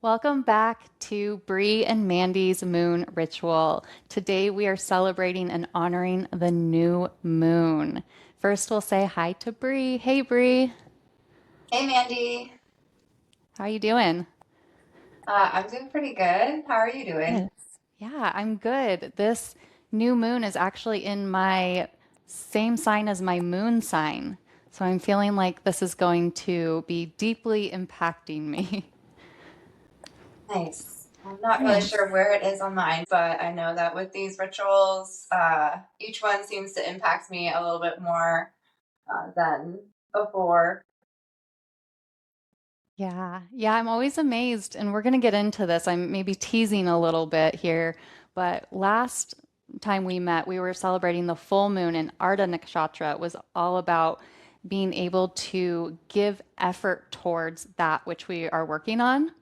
Welcome back to Bre and Mandy's Moon Ritual. Today we are celebrating and honoring the new moon. First, we'll say hi to Bre. Hey, Bre. Hey Mandy, How you doing? I'm doing pretty good. How are you doing? Good. Yeah, I'm good. This new moon is actually in my same sign as my moon sign. So I'm feeling like this is going to be deeply impacting me. Nice. I'm not really Yes. sure where it is on mine, but I know that with these rituals, each one seems to impact me a little bit more than before. Yeah, I'm always amazed, and we're going to get into this. I'm maybe teasing a little bit here, but last time we met, we were celebrating the full moon, and Arda Nakshatra was all about being able to give effort towards that which we are working on.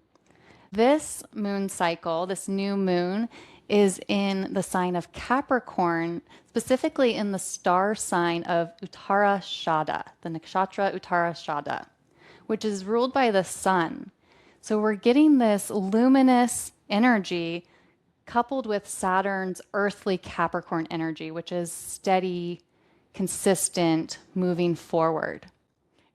This moon cycle, this new moon, is in the sign of Capricorn, specifically in the star sign of Uttarashada, the nakshatra Uttarashada, which is ruled by the sun. So we're getting this luminous energy coupled with Saturn's earthly Capricorn energy, which is steady, consistent, moving forward.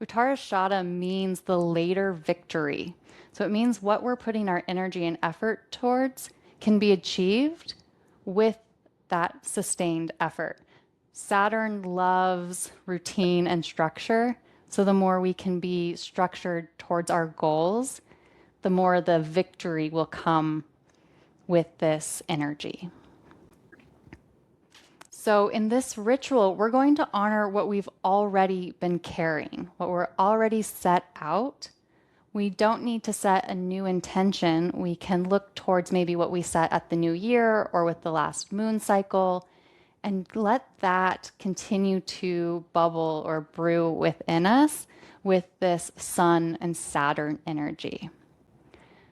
Uttarashada means the later victory. So it means what we're putting our energy and effort towards can be achieved with that sustained effort. Saturn loves routine and structure. So the more we can be structured towards our goals, the more the victory will come with this energy. So, in this ritual, we're going to honor what we've already been carrying, what we're already set out. We don't need to set a new intention. We can look towards maybe what we set at the new year or with the last moon cycle and let that continue to bubble or brew within us with this Sun and Saturn energy.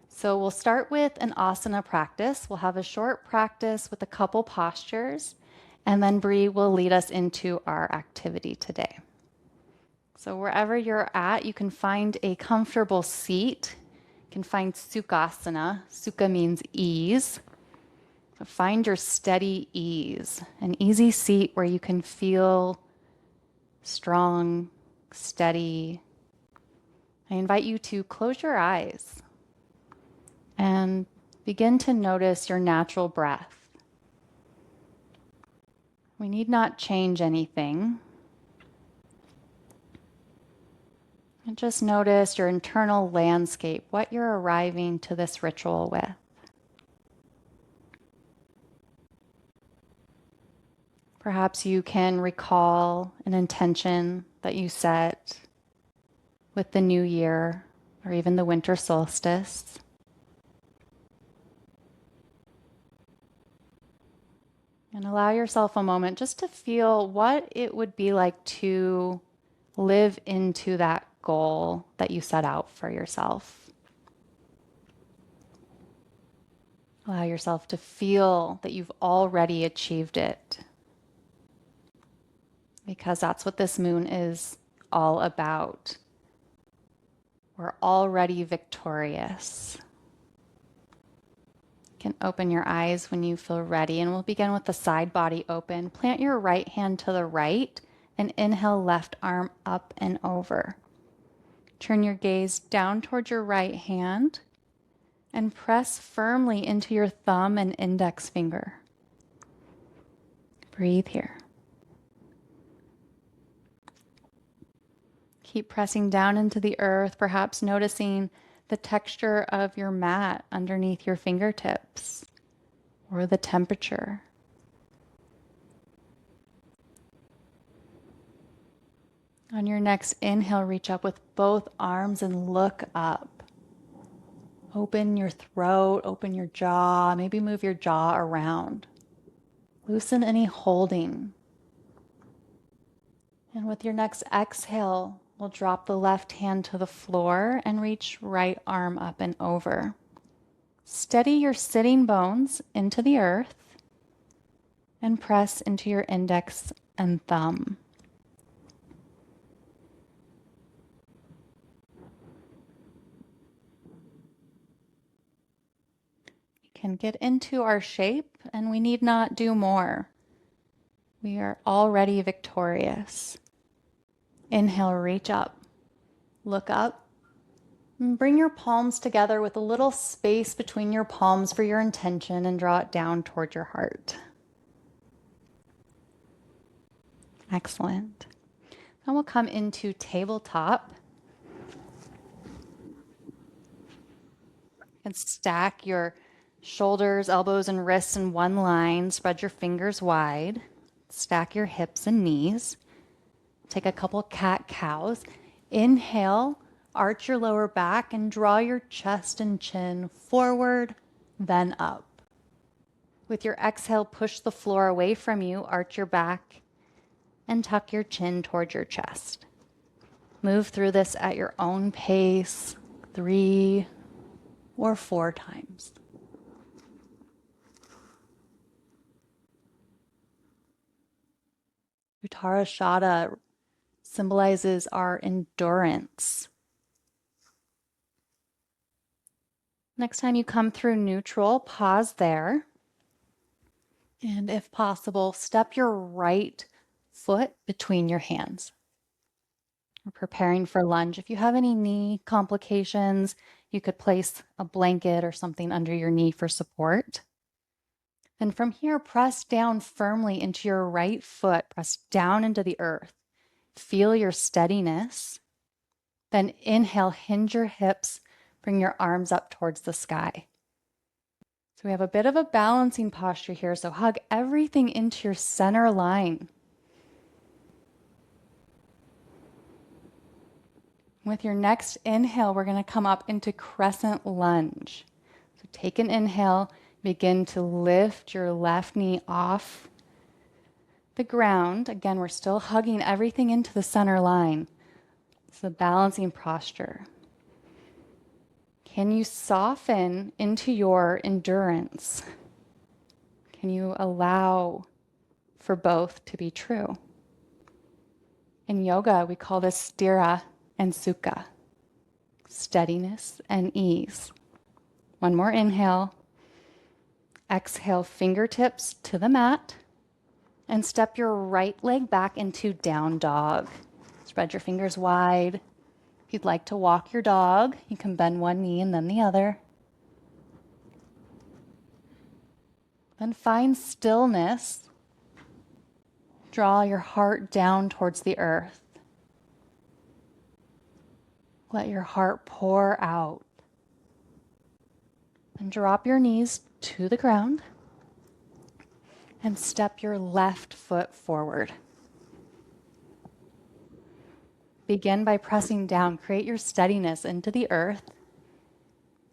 So we'll start with an asana practice. We'll have a short practice with a couple postures, and then Bre will lead us into our activity today. So wherever you're at, you can find a comfortable seat. You can find sukhasana. Sukha means ease. So find your steady ease, an easy seat where you can feel strong, steady. I invite you to close your eyes and begin to notice your natural breath. We need not change anything. And just notice your internal landscape, what you're arriving to this ritual with. Perhaps you can recall an intention that you set with the new year or even the winter solstice. And allow yourself a moment just to feel what it would be like to live into that goal that you set out for yourself. Allow yourself to feel that you've already achieved it, because that's what this moon is all about. We're already victorious. You can open your eyes when you feel ready, and we'll begin with the side body open. Plant your right hand to the right and inhale left arm up and over. Turn your gaze down towards your right hand and press firmly into your thumb and index finger. Breathe here. Keep pressing down into the earth, perhaps noticing the texture of your mat underneath your fingertips or the temperature. On your next inhale, reach up with both arms and look up. Open your throat, open your jaw, maybe move your jaw around. Loosen any holding. And with your next exhale, we'll drop the left hand to the floor and reach right arm up and over. Steady your sitting bones into the earth and press into your index and thumb. can get into our shape and we need not do more. We are already victorious. Inhale, reach up, look up, and bring your palms together with a little space between your palms for your intention and draw it down toward your heart. Excellent. Now we'll come into tabletop and stack your shoulders, elbows, and wrists in one line. Spread your fingers wide. Stack your hips and knees. Take a couple cat-cows. Inhale, arch your lower back and draw your chest and chin forward, then up. With your exhale, push the floor away from you, arch your back, and tuck your chin toward your chest. Move through this at your own pace, 3 or 4 times. Uttarashada symbolizes our endurance. Next time you come through neutral, pause there. And if possible, step your right foot between your hands. We're preparing for lunge. If you have any knee complications, you could place a blanket or something under your knee for support. And from here, press down firmly into your right foot. Press down into the earth. Feel your steadiness. Then inhale, hinge your hips, bring your arms up towards the sky. So we have a bit of a balancing posture here. So hug everything into your center line. With your next inhale, we're going to come up into crescent lunge. So take an inhale, begin to lift your left knee off the ground. Again, we're still hugging everything into the center line. It's a balancing posture. Can you soften into your endurance? Can you allow for both to be true? In yoga, we call this sthira and sukha, steadiness and ease. One more inhale. Exhale, fingertips to the mat, and step your right leg back into down dog. Spread your fingers wide. If you'd like to walk your dog, you can bend one knee and then the other. Then find stillness. Draw your heart down towards the earth. Let your heart pour out. And drop your knees to the ground and step your left foot forward. Begin by pressing down. Create your steadiness into the earth.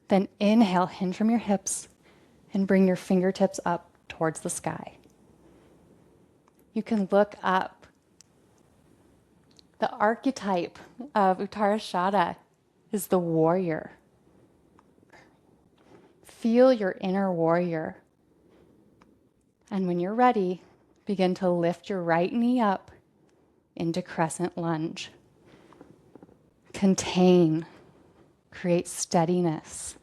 Then inhale, hinge from your hips, and bring your fingertips up towards the sky. You can look up. The archetype of Uttarashada is the warrior. Feel your inner warrior. And when you're ready, begin to lift your right knee up into crescent lunge. Contain, create steadiness.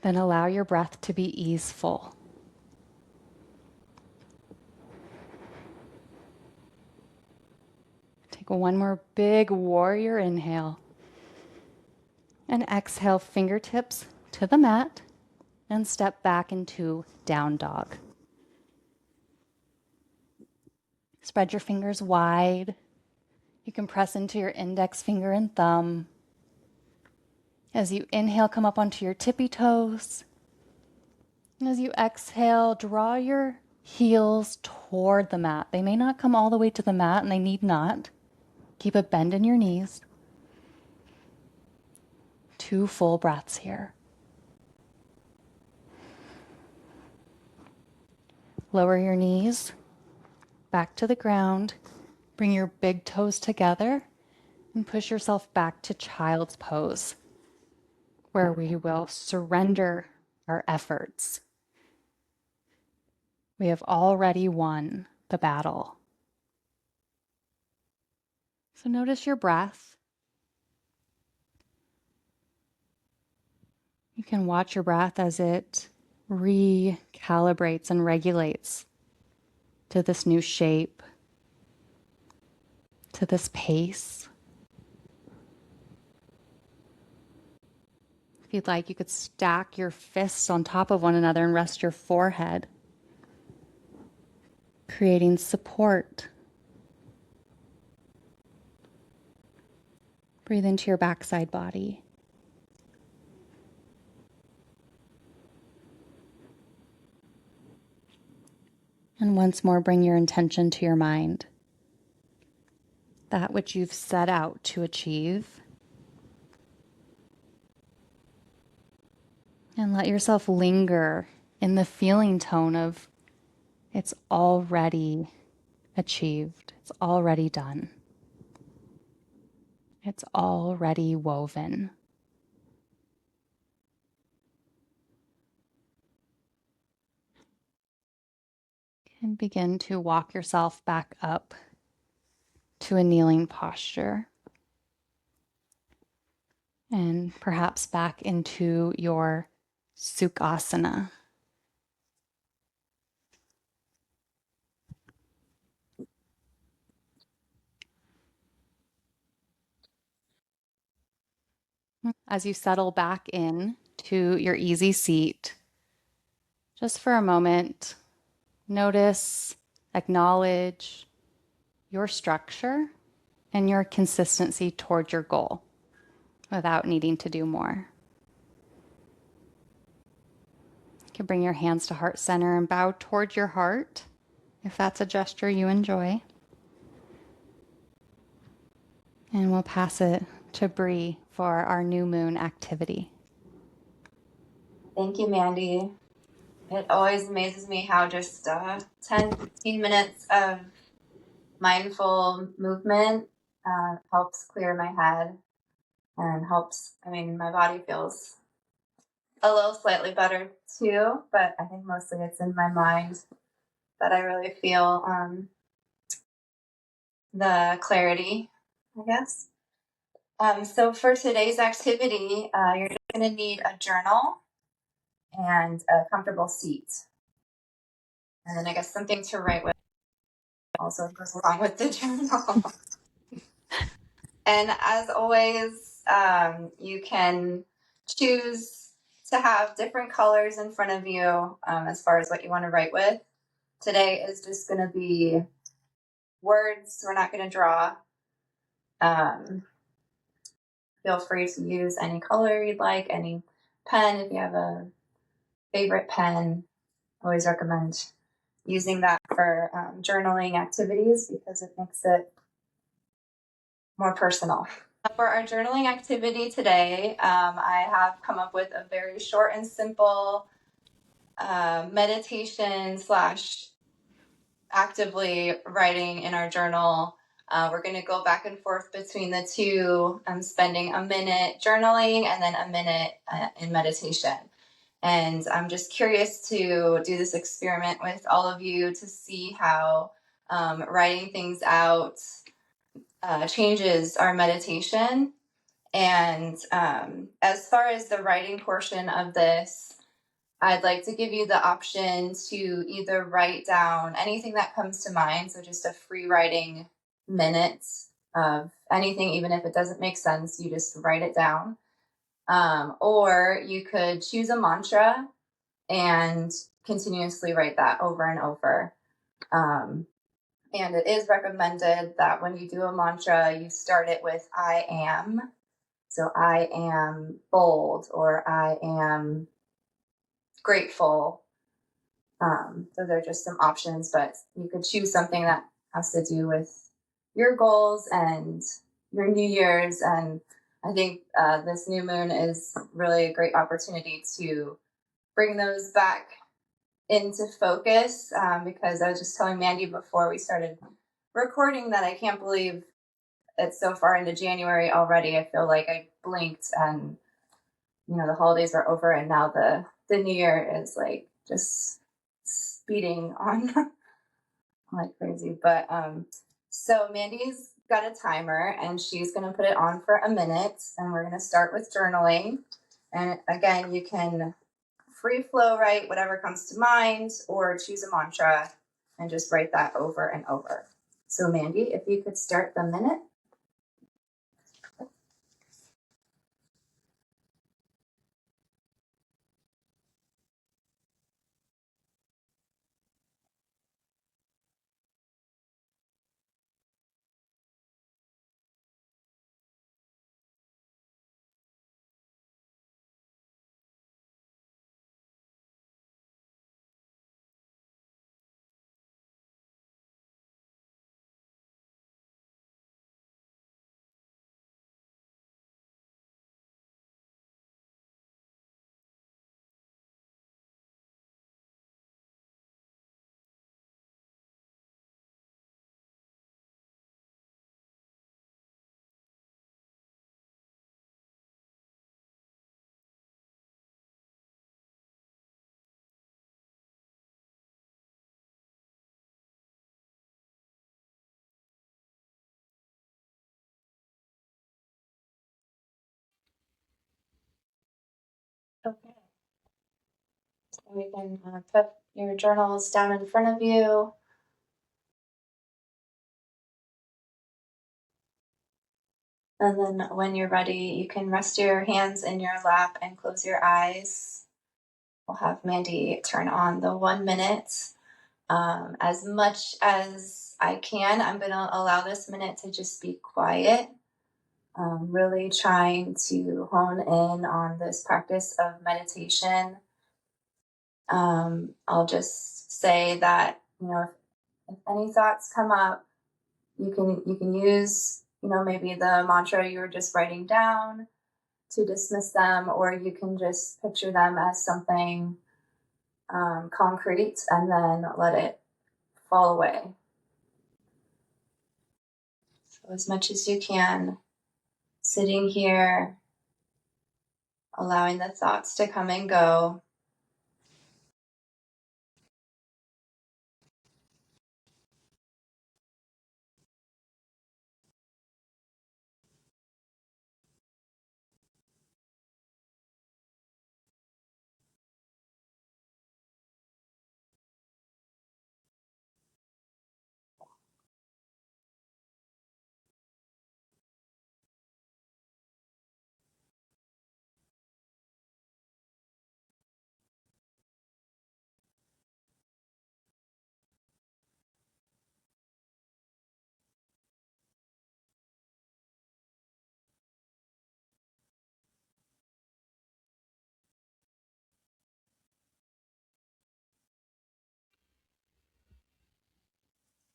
Then allow your breath to be easeful. Take one more big warrior inhale. And exhale, fingertips to the mat and step back into down dog. Spread your fingers wide. You can press into your index finger and thumb. As you inhale, come up onto your tippy toes. And as you exhale, draw your heels toward the mat. They may not come all the way to the mat, and they need not. Keep a bend in your knees. 2 full breaths here. Lower your knees back to the ground. Bring your big toes together and push yourself back to child's pose, where we will surrender our efforts. We have already won the battle. So notice your breath. You can watch your breath as it recalibrates and regulates to this new shape, to this pace. If you'd like, you could stack your fists on top of one another and rest your forehead, creating support. Breathe into your backside body. And once more, bring your intention to your mind. That which you've set out to achieve. And let yourself linger in the feeling tone of it's already achieved. It's already done. It's already woven. And begin to walk yourself back up to a kneeling posture. And perhaps back into your Sukhasana. As you settle back in to your easy seat, just for a moment, notice, acknowledge your structure and your consistency toward your goal without needing to do more. You can bring your hands to heart center and bow toward your heart if that's a gesture you enjoy. And we'll pass it to Bre for our new moon activity. Thank you, Mandy. It always amazes me how just 10, 15 minutes of mindful movement helps clear my head and helps, my body feels a little slightly better too, but I think mostly it's in my mind that I really feel the clarity, I guess. So for today's activity, you're just going to need a journal and a comfortable seat. And then I guess something to write with also goes along with the journal. And as always, you can choose to have different colors in front of you as far as what you want to write with. Today is just going to be words. We're not going to draw. Feel free to use any color you'd like, any pen if you have a favorite pen. Always recommend using that for journaling activities because it makes it more personal. For our journaling activity today, I have come up with a very short and simple meditation slash actively writing in our journal. We're going to go back and forth between the two. I'm spending a minute journaling and then a minute in meditation. And I'm just curious to do this experiment with all of you to see how writing things out changes our meditation. And as far as the writing portion of this, I'd like to give you the option to either write down anything that comes to mind. So just a free writing minute of anything, even if it doesn't make sense, you just write it down. Or you could choose a mantra and continuously write that over and over. And it is recommended that when you do a mantra, you start it with I am. So I am bold or I am grateful. Those are just some options, but you could choose something that has to do with your goals and your New Year's. And I think this new moon is really a great opportunity to bring those back into focus because I was just telling Mandy before we started recording that I can't believe it's so far into January already. I feel like I blinked and the holidays are over and now the new year is like just speeding on like crazy. But so Mandy's got a timer and she's going to put it on for a minute and we're going to start with journaling. And again, you can free flow write whatever comes to mind, or choose a mantra and just write that over and over. So Mandy, if you could start the minute. Okay. So we can put your journals down in front of you. And then when you're ready, you can rest your hands in your lap and close your eyes. We'll have Mandy turn on the 1 minute. As much as I can, I'm going to allow this minute to just be quiet. Really trying to hone in on this practice of meditation. I'll just say that, if any thoughts come up, you can use, maybe the mantra you were just writing down to dismiss them, or you can just picture them as something concrete and then let it fall away. So as much as you can, sitting here, allowing the thoughts to come and go.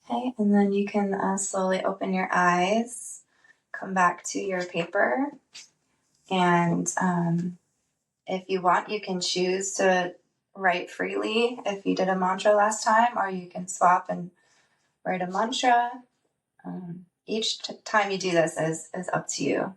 Okay, and then you can slowly open your eyes, come back to your paper, and if you want, you can choose to write freely if you did a mantra last time, or you can swap and write a mantra. Each time you do this is up to you.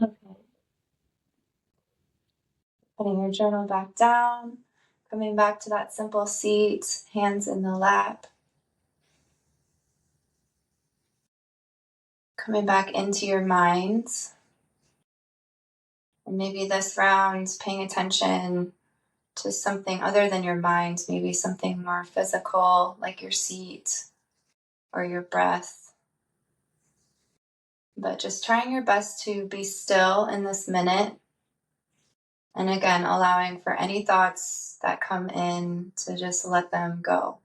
Okay. Putting your journal back down, coming back to that simple seat, hands in the lap. coming back into your mind. And maybe this round, paying attention to something other than your mind, maybe something more physical, like your seat or your breath. But just trying your best to be still in this minute. And again, allowing for any thoughts that come in to just let them go.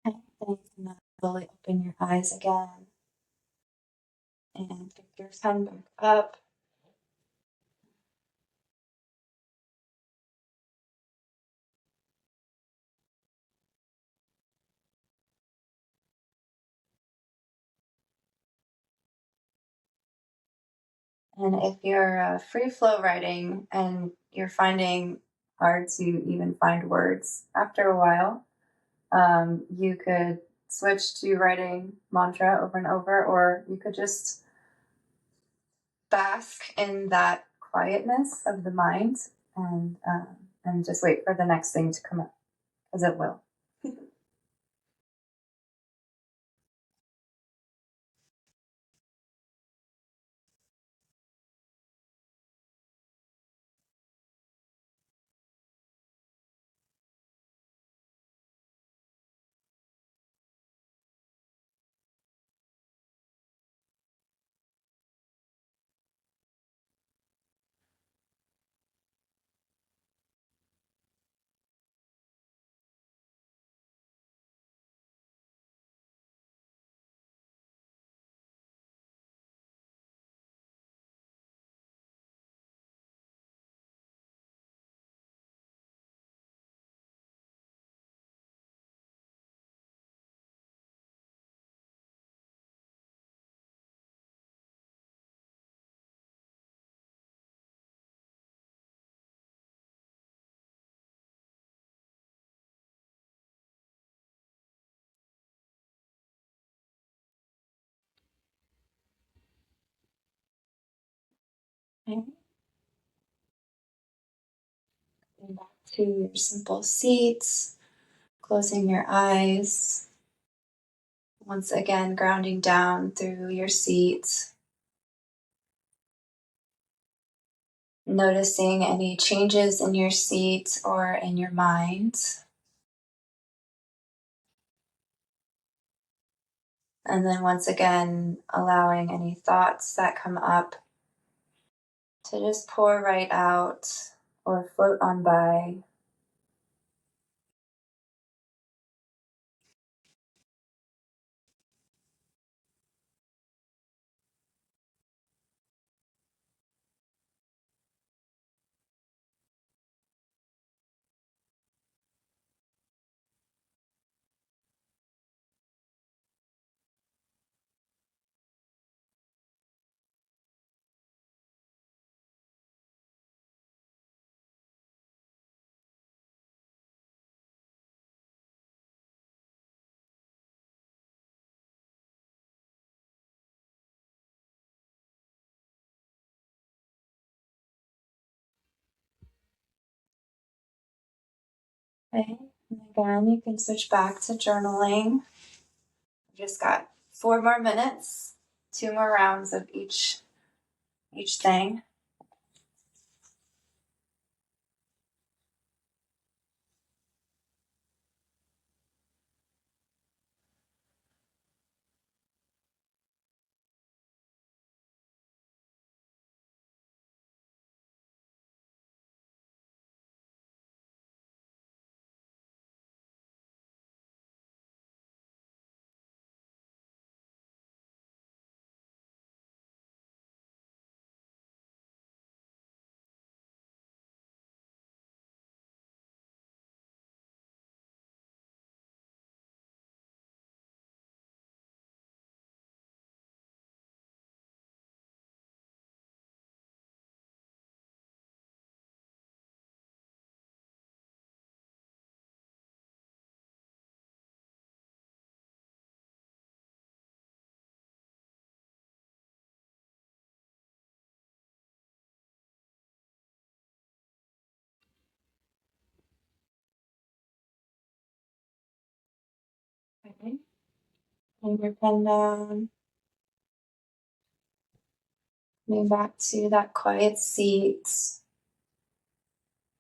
And you can slowly open your eyes again and pick your pen back up. And if you're free flow writing and you're finding hard to even find words after a while, you could switch to writing mantra over and over, or you could just bask in that quietness of the mind and just wait for the next thing to come up, because it will. Okay. And back to your simple seats, closing your eyes. Once again, grounding down through your seat. Noticing any changes in your seat or in your mind. And then once again, allowing any thoughts that come up to just pour right out or float on by. Okay, and again, you can switch back to journaling. We've just got 4 more minutes, 2 more rounds of each thing. Bring your pen down. Move back to that quiet seat.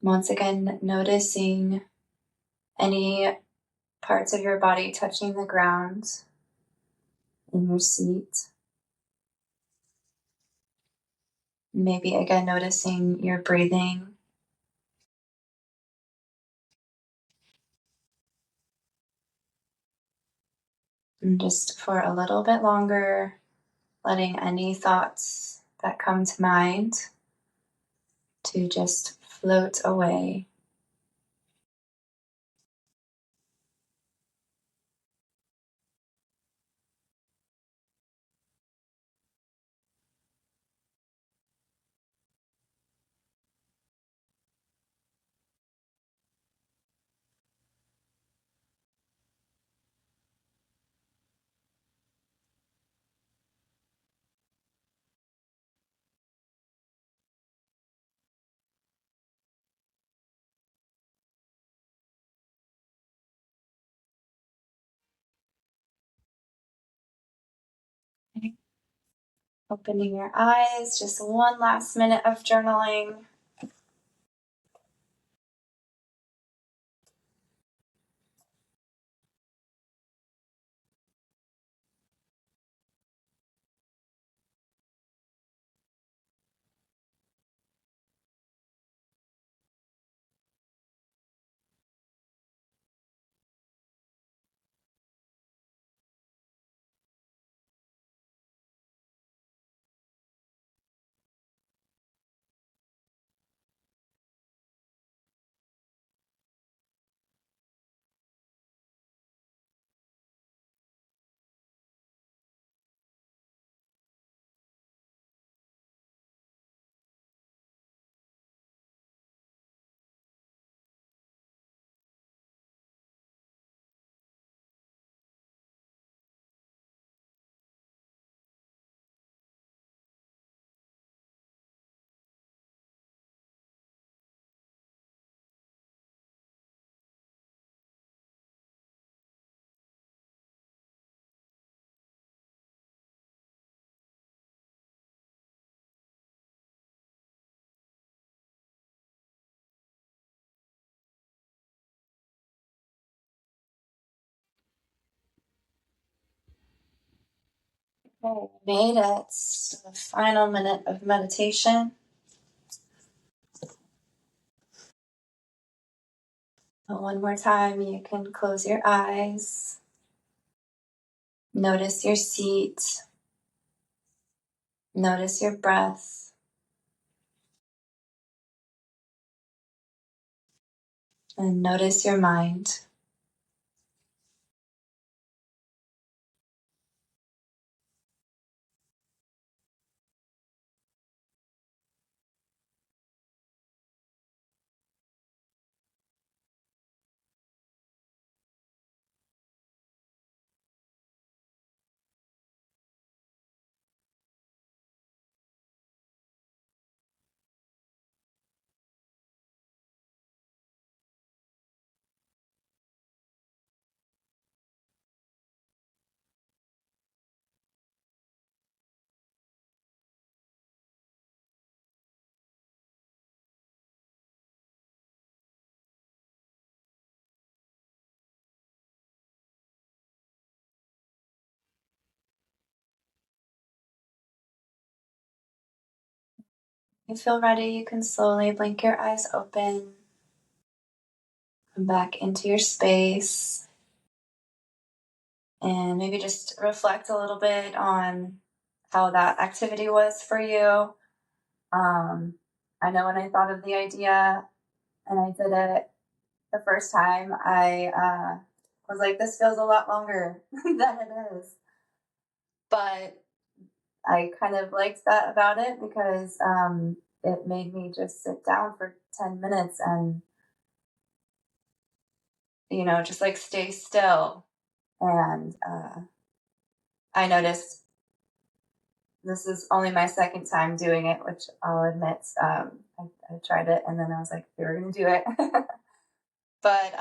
Once again, noticing any parts of your body touching the ground in your seat. Maybe again, noticing your breathing. And just for a little bit longer, letting any thoughts that come to mind to just float away. Okay. Opening your eyes, just one last minute of journaling. Okay, made it to the final minute of meditation. One more time, you can close your eyes. Notice your seat. Notice your breath. And notice your mind. If you feel ready, you can slowly blink your eyes open. Come back into your space. And maybe just reflect a little bit on how that activity was for you. I know when I thought of the idea and I did it the first time, I was like, this feels a lot longer than it is. But I kind of liked that about it because it made me just sit down for 10 minutes and, just like stay still. And I noticed this is only my second time doing it, which I'll admit. I tried it and then I was like, we're going to do it. But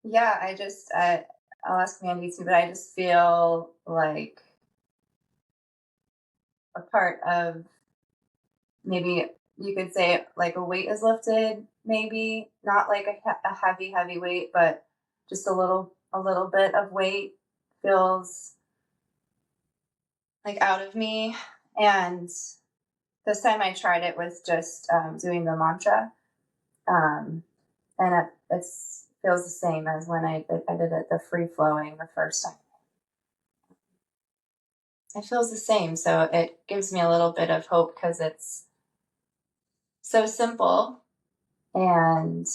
yeah, I'll ask Mandy too, but I just feel like a part of, maybe you could say, like a weight is lifted, maybe not like a heavy weight, but just a little bit of weight feels like out of me. And this time I tried it with just doing the mantra, um, and it feels the same as when I did it the free flowing the first time. It feels the same, so it gives me a little bit of hope because it's so simple, and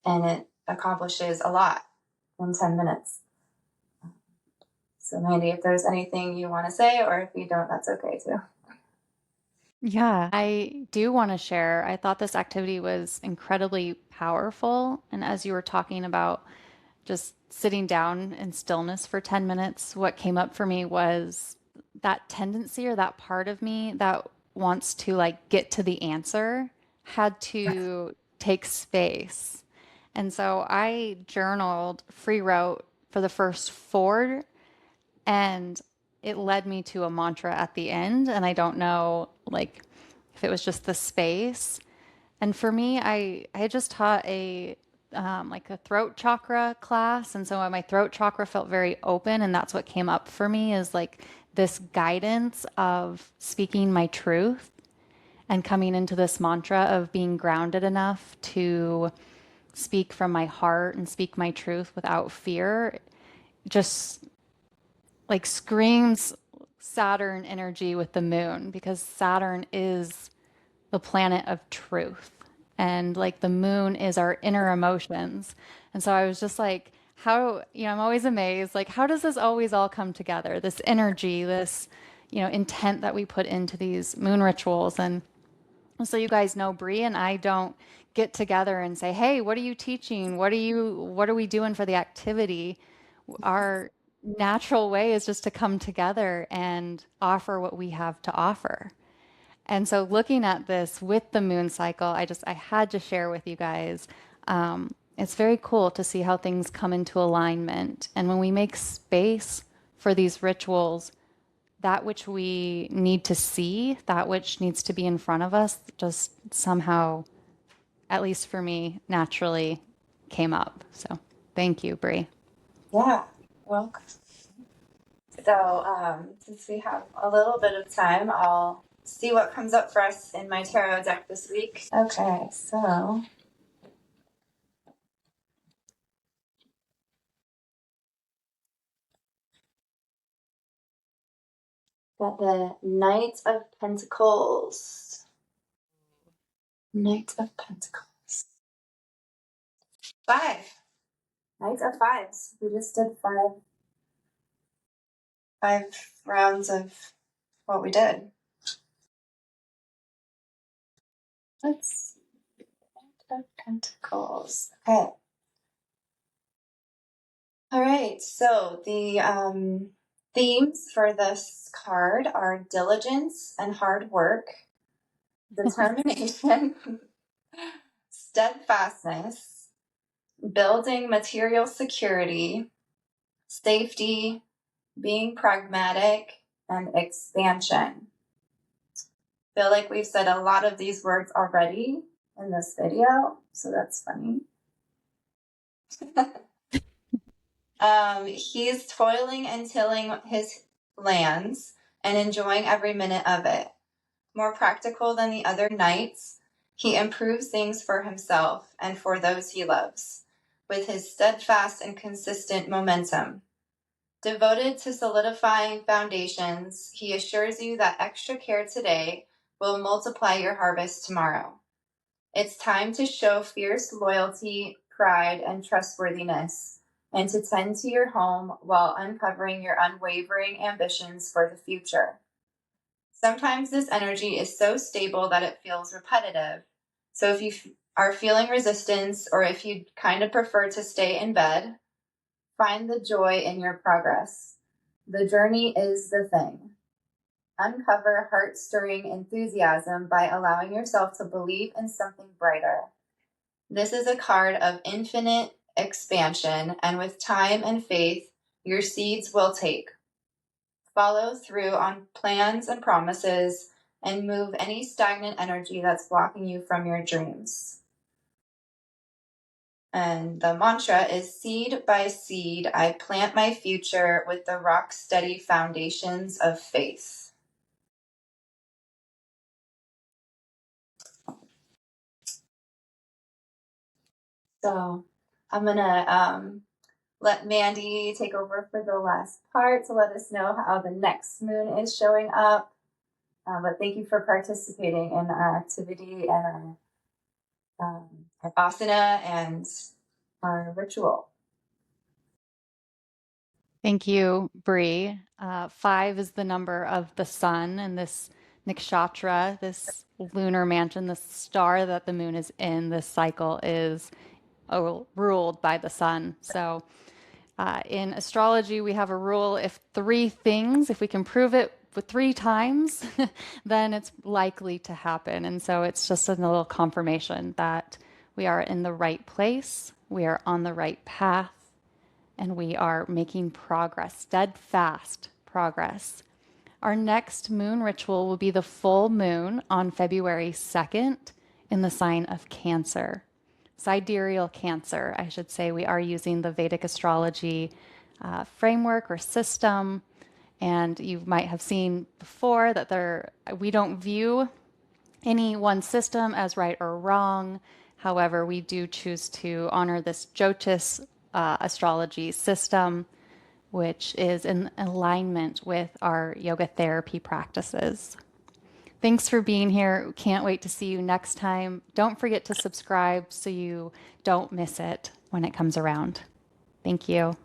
it accomplishes a lot in 10 minutes. So, Mandy, if there's anything you want to say, or if you don't, that's okay too. Yeah, I do want to share. I thought this activity was incredibly powerful. And as you were talking about just sitting down in stillness for 10 minutes, what came up for me was that tendency or that part of me that wants to like get to the answer had to take space. And so I journaled, free wrote for the first four, and it led me to a mantra at the end. And I don't know like if it was just the space. And for me, I just taught a like a throat chakra class, and so my throat chakra felt very open, and that's what came up for me is like this guidance of speaking my truth and coming into this mantra of being grounded enough to speak from my heart and speak my truth without fear. Just like screams Saturn energy with the moon, because Saturn is the planet of truth. And like the moon is our inner emotions. And so I was just like, how, I'm always amazed, like, how does this always all come together? This energy, this, intent that we put into these moon rituals. And so you guys know Bre and I don't get together and say, hey, what are you teaching? What are we doing for the activity? Our natural way is just to come together and offer what we have to offer. And so looking at this with the moon cycle, I had to share with you guys. It's very cool to see how things come into alignment. And when we make space for these rituals, that which we need to see, that which needs to be in front of us, just somehow, at least for me, naturally came up. So thank you, Bre. Yeah, welcome. So, since we have a little bit of time, I'll see what comes up for us in my tarot deck this week. Okay, so got the Knight of Pentacles. Knight of Pentacles. 5. Knight of Fives. We just did five rounds of what we did. Let's see. Knight of Pentacles. Okay. All right. So the themes for this card are diligence and hard work, determination, steadfastness, building material security, safety, being pragmatic, and expansion. Feel like we've said a lot of these words already in this video, so that's funny. He's toiling and tilling his lands and enjoying every minute of it. More practical than the other knights, he improves things for himself and for those he loves, with his steadfast and consistent momentum. Devoted to solidifying foundations, he assures you that extra care today will multiply your harvest tomorrow. It's time to show fierce loyalty, pride, and trustworthiness, and to tend to your home while uncovering your unwavering ambitions for the future. Sometimes this energy is so stable that it feels repetitive. So if you are feeling resistance, or if you kind of prefer to stay in bed, find the joy in your progress. The journey is the thing. Uncover heart-stirring enthusiasm by allowing yourself to believe in something brighter. This is a card of infinite expansion, and with time and faith, your seeds will take. Follow through on plans and promises and move any stagnant energy that's blocking you from your dreams. And the mantra is seed by seed, I plant my future with the rock steady foundations of faith. So I'm going to let Mandy take over for the last part to let us know how the next moon is showing up. But thank you for participating in our activity and our asana and our ritual. Thank you, Bre. 5 is the number of the sun and this nakshatra, this lunar mansion, the star that the moon is in. This cycle is ruled by the sun. So in astrology, we have a rule if 3 things, if we can prove it with 3 times, then it's likely to happen. And so it's just a little confirmation that we are in the right place, we are on the right path, and we are making progress, steadfast progress. Our next moon ritual will be the full moon on February 2nd in the sign of Cancer. Sidereal Cancer, I should say. We are using the Vedic astrology framework or system. And you might have seen before that we don't view any one system as right or wrong. However, we do choose to honor this Jyotish astrology system, which is in alignment with our yoga therapy practices. Thanks for being here. Can't wait to see you next time. Don't forget to subscribe so you don't miss it when it comes around. Thank you.